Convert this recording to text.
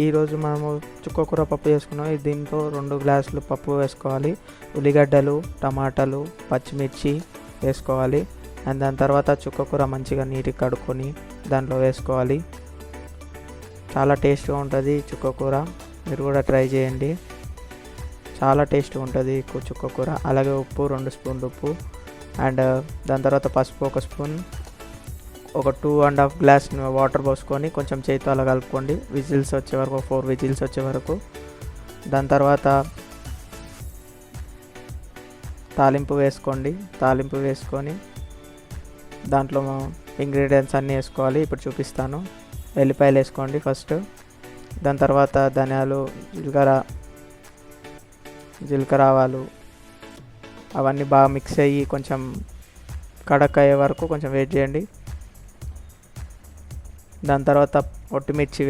ఈరోజు మనము చుక్కకూర పప్పు చేసుకున్నాం. దీంట్లో 2 గ్లాసులు పప్పు వేసుకోవాలి. ఉల్లిగడ్డలు, టమాటాలు, పచ్చిమిర్చి వేసుకోవాలి. అండ్ దాని తర్వాత చుక్కకూర మంచిగా నీట్గా కడుక్కొని దాంట్లో వేసుకోవాలి. చాలా టేస్ట్గా ఉంటుంది చుక్కకూర. మీరు కూడా ట్రై చేయండి, చాలా టేస్ట్గా ఉంటుంది చుక్కకూర. అలాగే ఉప్పు 2 స్పూన్లు ఉప్పు. అండ్ దాని తర్వాత పసుపు 1 స్పూన్. ఒక 2.5 గ్లాస్ వాటర్ పోసుకొని కొంచెం చేతితో అలా కలుపుకోండి. విజిల్స్ వచ్చే వరకు 4 విజిల్స్ వచ్చే వరకు. దాని తర్వాత తాలింపు వేసుకోండి. తాలింపు వేసుకొని దాంట్లో ఇంగ్రీడియంట్స్ అన్నీ వేసుకోవాలి. ఇప్పుడు చూపిస్తాను. వెల్లిపాయలు వేసుకోండి ఫస్ట్. దాని తర్వాత ధనియాలు, జీలకర్ర ఆవాలు అవన్నీ బాగా మిక్స్ అయ్యి కొంచెం కడక్ అయ్యే వరకు కొంచెం వెయిట్ చేయండి. దాని తర్వాత ఒట్టిమిర్చి